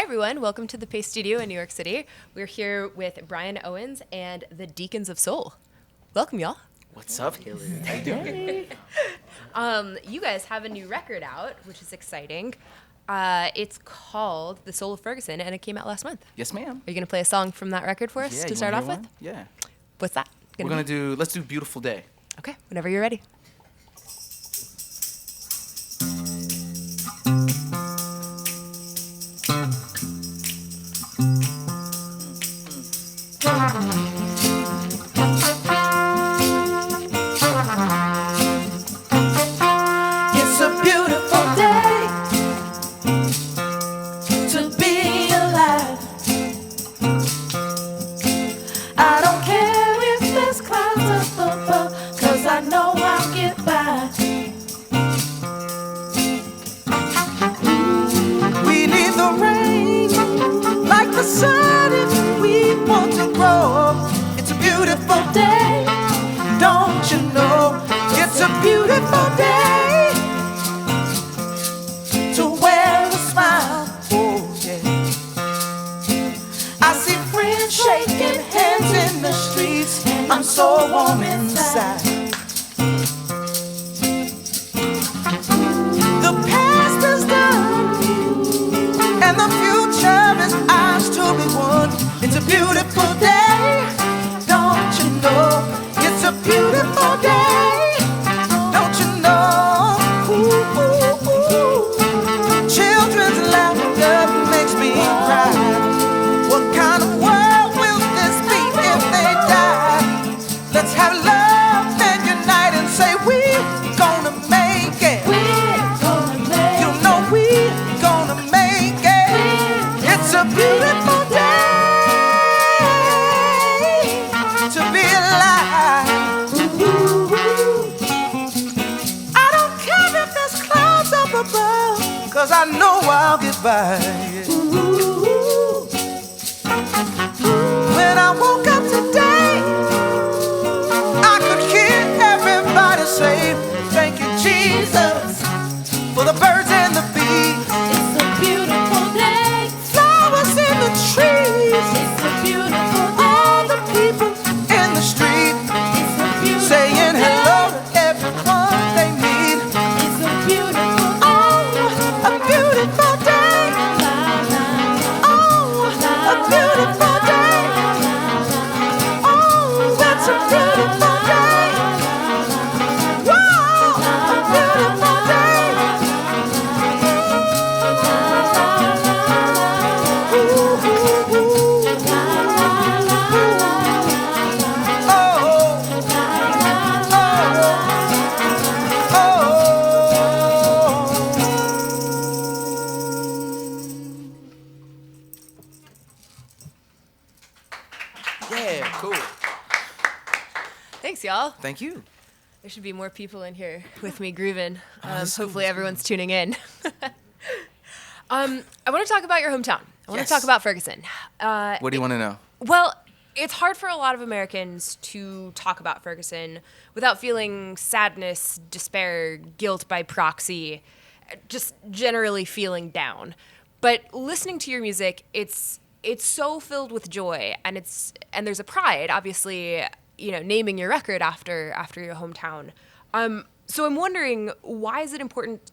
everyone. Welcome to the Pace Studio in New York City. We're here with Brian Owens and the Deacons of Soul. Welcome, y'all. What's up, Hillary? How you doing? You guys have a new record out, which is exciting. It's called The Soul of Ferguson, and it came out last month. Yes, ma'am. Are you going to play a song from that record for us Yeah, to you start wanna off hear with? one? Yeah. What's that? Let's do Beautiful Day. Okay, whenever you're ready. It's a beautiful day to be alive. I don't care if there's clouds up above, 'cause I know I'll get by. We need the rain like the sun if we want to grow. It's a beautiful day, don't you know? It's a beautiful day to wear a smile. Oh yeah. I see friends shaking hands in the streets. I'm so warm inside. The past is done and the future is ours to be won. It's a beautiful day, don't you know? It's a beautiful day. Don't you know? Ooh, ooh, ooh. Children's laughter makes me cry. What kind of world will this be if they die? Let's have love and unite and say we're gonna make it. We're gonna make it. You know we're gonna make it. It's a beautiful day to be alive. I don't care if there's clouds up above, 'cause I know I'll get by. When I woke up today, I could hear everybody say, thank you, Jesus, for the birds and the bees. It's a beautiful day. Flowers in the trees. It's a beautiful day. All the people in the street. It's a beautiful saying hello to everyone they meet. It's a beautiful day. Oh, a beautiful day. Oh, a beautiful day. Oh, that's a beautiful day. Wow, a beautiful day. Ooh, ooh, ooh. Yeah, cool. Thanks, y'all. Thank you. There should be more people in here with me grooving. that's cool, Hopefully that's everyone's tuning in. I want to talk about your hometown. I want Yes. to talk about Ferguson. What do you want to know? Well, it's hard for a lot of Americans to talk about Ferguson without feeling sadness, despair, guilt by proxy, just generally feeling down. But listening to your music, it's so filled with joy, and there's a pride, obviously, naming your record after your hometown. So I'm wondering, why is it important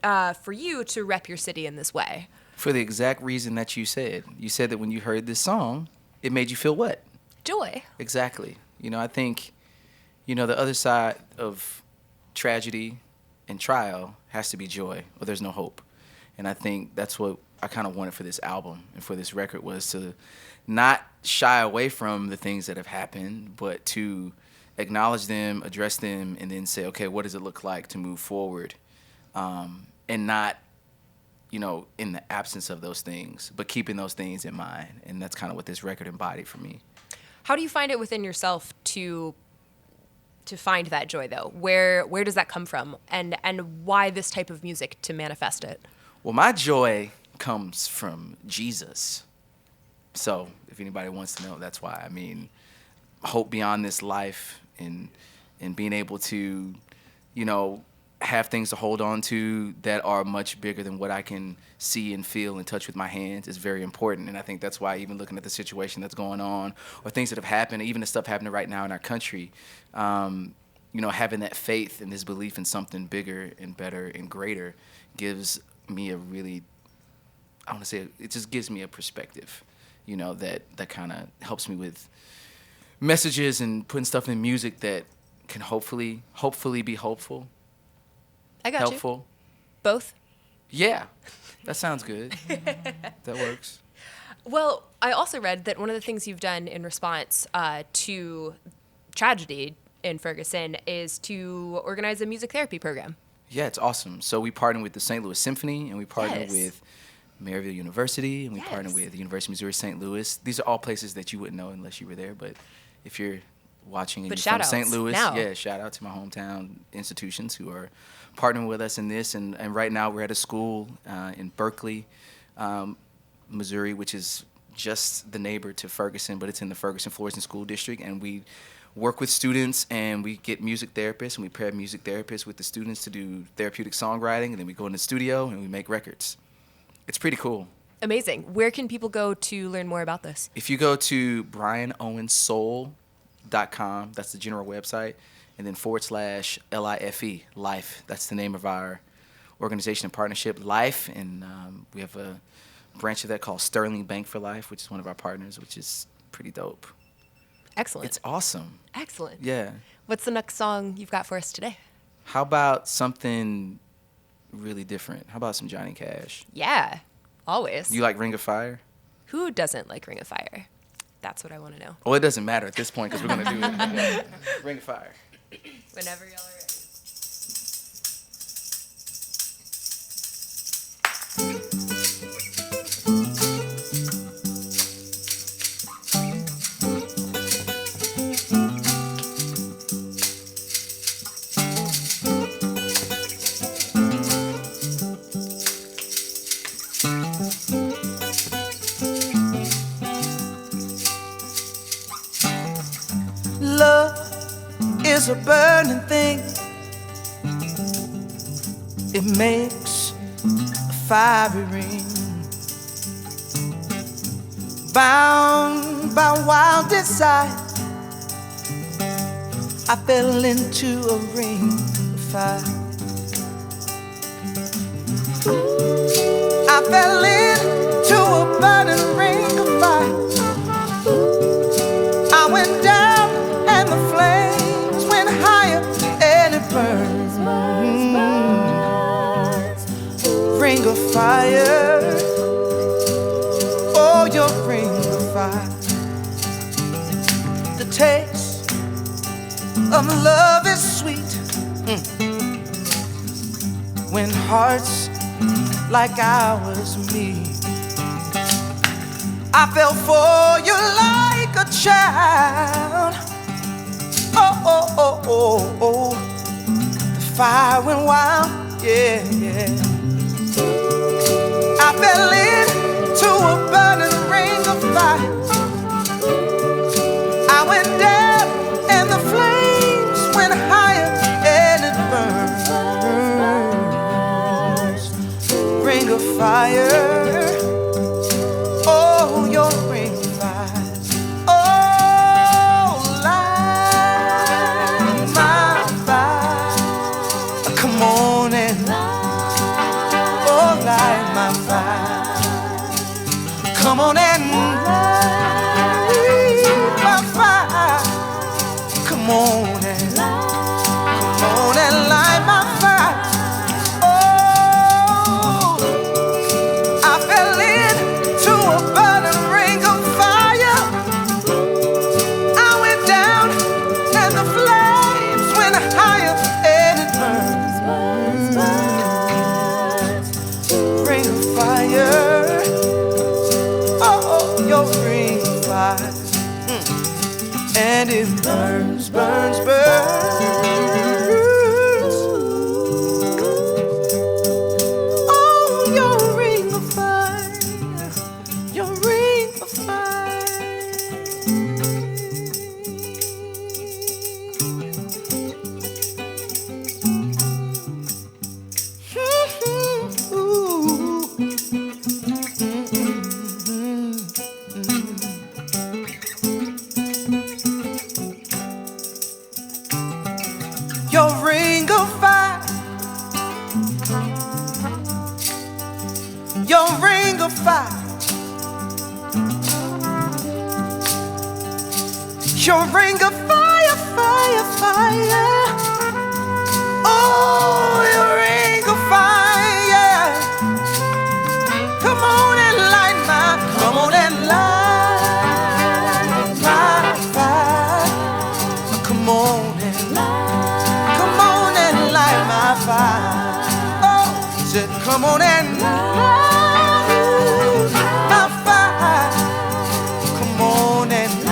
for you to rep your city in this way? For the exact reason that you said. You said that when you heard this song, it made you feel what? Joy. Exactly. I think, the other side of tragedy and trial has to be joy, or there's no hope. And I think that's what I kind of wanted for this album and for this record, was to not shy away from the things that have happened, but to acknowledge them, address them, and then say, okay, what does it look like to move forward? And not, in the absence of those things, but keeping those things in mind. And that's kind of what this record embodied for me. How do you find it within yourself to find that joy, though? Where does that come from, and why this type of music to manifest it? Well, my joy comes from Jesus. So if anybody wants to know, that's why. I mean, hope beyond this life, and being able to, have things to hold on to that are much bigger than what I can see and feel and touch with my hands is very important. And I think that's why even looking at the situation that's going on or things that have happened, even the stuff happening right now in our country, having that faith and this belief in something bigger and better and greater gives me a really, I want to say, it just gives me a perspective, that kind of helps me with messages and putting stuff in music that can hopefully be hopeful. I got helpful. You. Both? Yeah, that sounds good. That works. Well, I also read that one of the things you've done in response to tragedy in Ferguson is to organize a music therapy program. Yeah, it's awesome. So we partner with the St. Louis Symphony, and we partner Yes. with Maryville University, and we Yes. partner with the University of Missouri St. Louis. These are all places that you wouldn't know unless you were there, but if you're watching and But you're from shout St. outs Louis, now. yeah, shout out to my hometown institutions who are partnering with us in this. And right now we're at a school in Berkeley, Missouri, which is just the neighbor to Ferguson, but it's in the Ferguson-Florissant School District. And we work with students, and we get music therapists, and we pair music therapists with the students to do therapeutic songwriting, and then we go in the studio and we make records. It's pretty cool. Amazing. Where can people go to learn more about this? If you go to brianowenssoul.com, that's the general website, and then /LIFE, Life. That's the name of our organization and partnership, Life, and we have a branch of that called Sterling Bank for Life, which is one of our partners, which is pretty dope. Excellent. It's awesome. Excellent. Yeah. What's the next song you've got for us today? How about something really different? How about some Johnny Cash? Yeah, always. You like Ring of Fire? Who doesn't like Ring of Fire? That's what I want to know. Well, it doesn't matter at this point because we're going to do it. Ring of Fire. Whenever y'all are ready. Love is a burning thing. It makes a fiery ring. Bound by wild desire, I fell into a ring of fire. I fell into a burning ring of fire. I went down and the flames went higher and it burned. Ring of fire, oh, your ring of fire. The taste of love is sweet when hearts like ours meet. I fell for you like a child. Oh, oh, oh, oh, oh. The fire went wild, yeah, yeah. I fell into a burning ring of fire. I went down and the flames went higher and it burns. Ring of fire. Oh, your ring of fire. Oh, light my fire. Come on and light my fire. Come on and light my fire. Come on and light my fire. Oh, I fell into a burning ring of fire. I went down and the flames went higher and it burned. Ring of fire, oh, your ring of fire, and it burns, burns, burns. Oh, your ring of fire, your ring of fire. Your ring of fire, fire, fire. Oh, your ring of fire. Come on and light my, come on and light my fire. Come on and light my fire. Oh, said come on and light my fire. Come on and light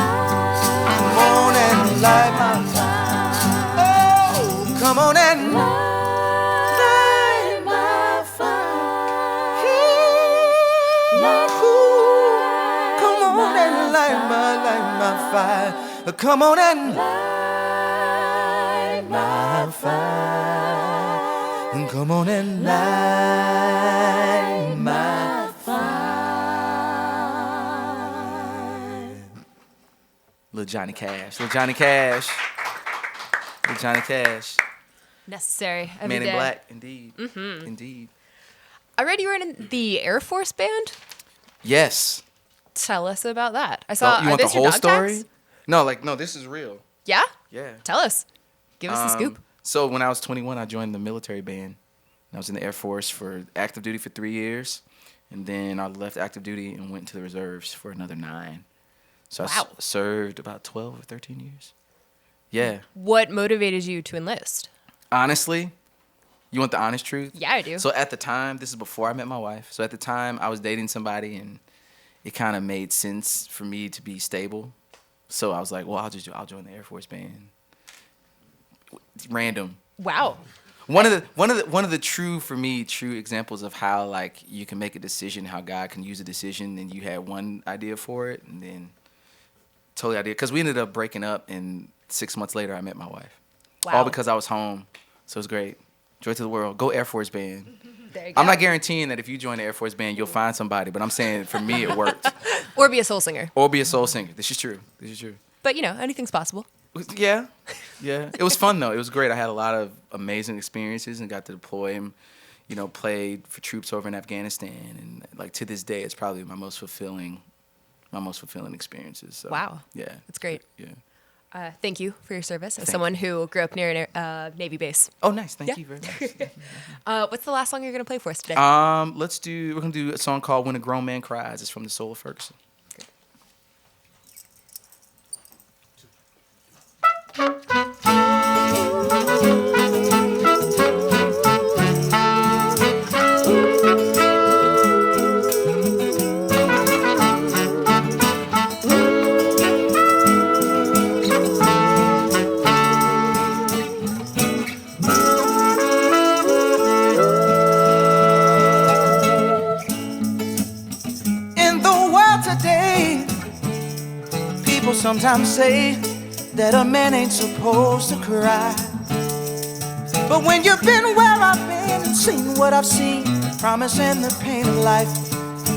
my fire. Oh, come on and light my fire. Come on and light my fire. Come on and light my fire. Come on and light my fire. Little Johnny Cash. Little Johnny Cash. Little Johnny Cash. Necessary. Every Man day. in Black, indeed. Mm-hmm. Indeed. I read you were in the Air Force Band. Yes. Tell us about that. I saw. You are want the this your whole dog story? tags? No, this is real. Yeah. Yeah. Tell us. Give us the scoop. So when I was 21, I joined the military band. I was in the Air Force for active duty for 3 years. And then I left active duty and went to the reserves for another 9. So Wow. I served about 12 or 13 years. Yeah. What motivated you to enlist? Honestly, you want the honest truth? Yeah, I do. So at the time, this is before I met my wife. So at the time, I was dating somebody, and it kind of made sense for me to be stable. So I was like, well, I'll join the Air Force Band. Random. Wow. One of the true examples of how like you can make a decision, how God can use a decision, and you had one idea for it, and then totally idea. Because we ended up breaking up, and 6 months later, I met my wife. Wow. All because I was home. So it was great. Joy to the world. Go Air Force Band. There you go. I'm not guaranteeing that if you join the Air Force Band, you'll find somebody, but I'm saying for me it worked. Or be a soul singer. Or be a soul singer. This is true. But you know, anything's possible. Yeah. It was fun though. It was great. I had a lot of amazing experiences and got to deploy and, played for troops over in Afghanistan. And like to this day, it's probably my most fulfilling experiences. So, Wow. Yeah. That's great. Yeah. Thank you for your service as Thank someone who grew up near a Navy base. Oh, nice. Thank Yeah. you very much. What's the last song you're going to play for us today? We're going to do a song called When a Grown Man Cries. It's from the Soul of Ferguson. Sometimes say that a man ain't supposed to cry. But when you've been where I've been and seen what I've seen, promise and the pain of life,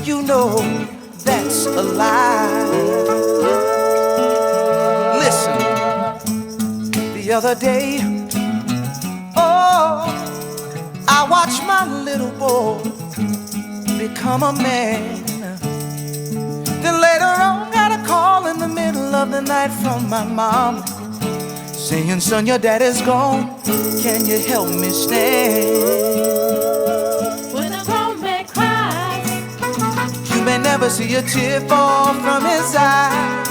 you know that's a lie. Listen, the other day, oh, I watched my little boy become a man. Then later on, got a call in the middle of the night from my mom, saying, son, your dad is gone, can you help me stand? When a grown man cries, You may never see a tear fall from his eye,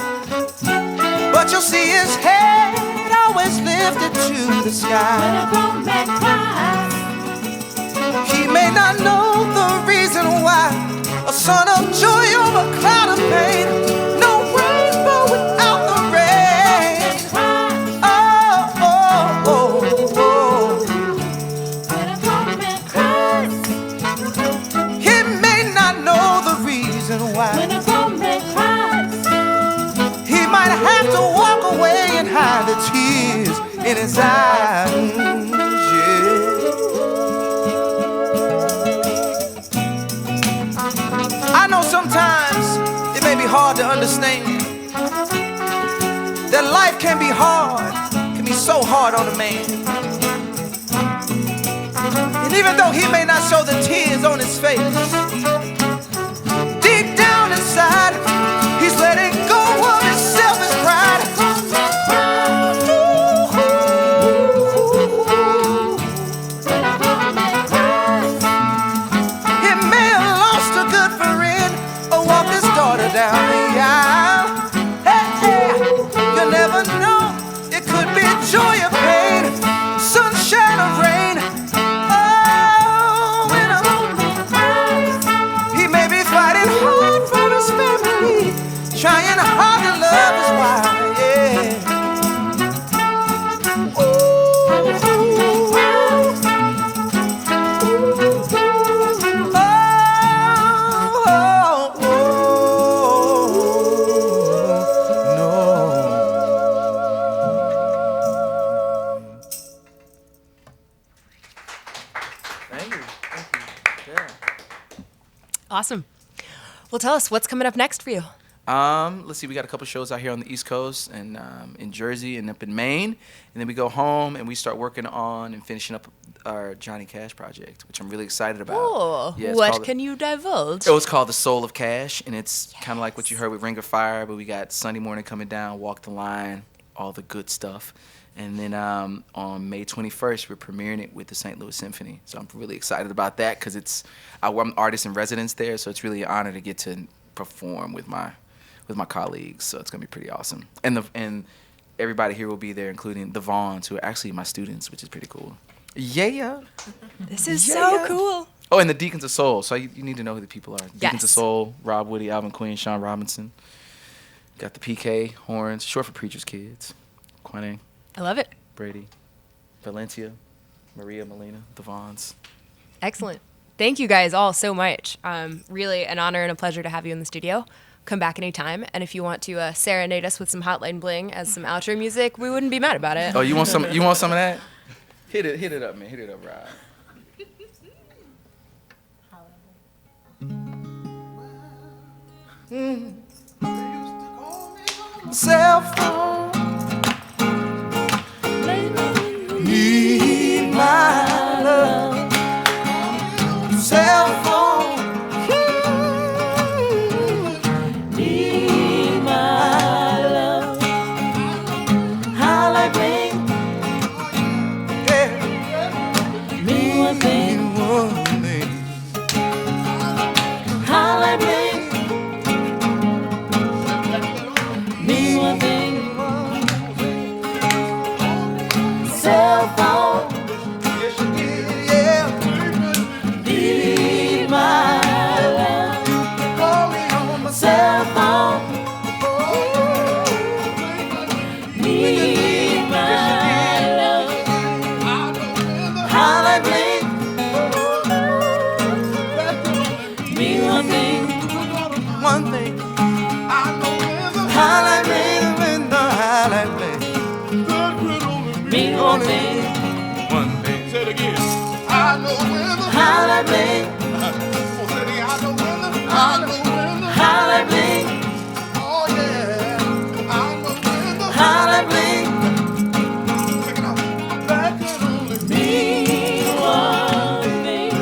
but you'll see his head always lifted to the when sky. a grown man cries, He may not know the reason why, a son of joy over a cloud of pain, no rainbow without the rain. Oh, oh, oh, oh. when a grown man cries, He may not know the reason why. when a grown man cries, He might have to walk away and hide the tears in his eyes. Yeah. I know sometimes it may be hard to understand that life can be hard, can be so hard on a man. And even though he may not show the tears on his face, deep down inside, he's letting go of his selfish pride. Awesome. Well, tell us what's coming up next for you. Let's see. We got a couple shows out here on the East Coast and in Jersey and up in Maine, and then we go home and we start working on and finishing up our Johnny Cash project, which I'm really excited about. Oh, Yeah, it's what called- can you divulge? It was called The Soul of Cash, and it's kind of like what you heard with Ring of Fire, but we got Sunday Morning Coming Down, Walk the Line, all the good stuff. And then on May 21st, we're premiering it with the St. Louis Symphony. So I'm really excited about that because I'm artist in residence there, so it's really an honor to get to perform with my colleagues. So it's gonna be pretty awesome. And everybody here will be there, including the Vaughns, who are actually my students, which is pretty cool. Yeah. This is so cool. Oh, and the Deacons of Soul. So you need to know who the people are. Deacons of Yes. Soul, Rob Woody, Alvin Queen, Sean Robinson. Got the PK, horns, short for Preacher's Kids. Quinning, I love it. Brady, Valencia, Maria Molina, the Vaughns. Excellent. Thank you guys all so much. Really an honor and a pleasure to have you in the studio. Come back anytime. And if you want to serenade us with some Hotline Bling as some outro music, we wouldn't be mad about it. Oh, you want some? You want some of that? Hit it up, man. Hit it up, Rob. Cell phone, need my love. Cell phone, need my love. Highlight bling, yeah. Me one thing, highlight bling. Me one thing. Cell phone. Yes, you did, yeah. Need my love. Call me on my cell phone. Need my love. Holla bling. Me one thing. One thing. Highlight bling, in the highlight bling. Me one thing. One thing. Say it again. I know women. Highlight bling, Come on, say it again. I know women. I know women. highlight bling, Oh yeah. I know women. highlight bling. Check it out. That could only be. Me one thing.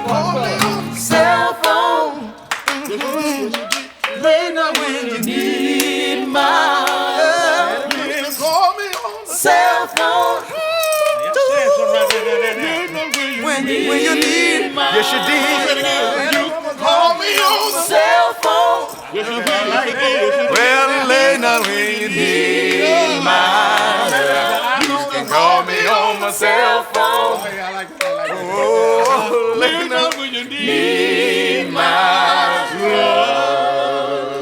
Call me on. Cell phone, Late night when you need my love. call me on. Cell phone, when you need my Yes, you did. Call me on. cell phone. Well, late night when you need my love, you can call me on my cell phone. I like it. I like it. Oh, late night Late when you need. need my love.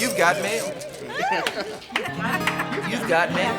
You've got mail. You've got mail.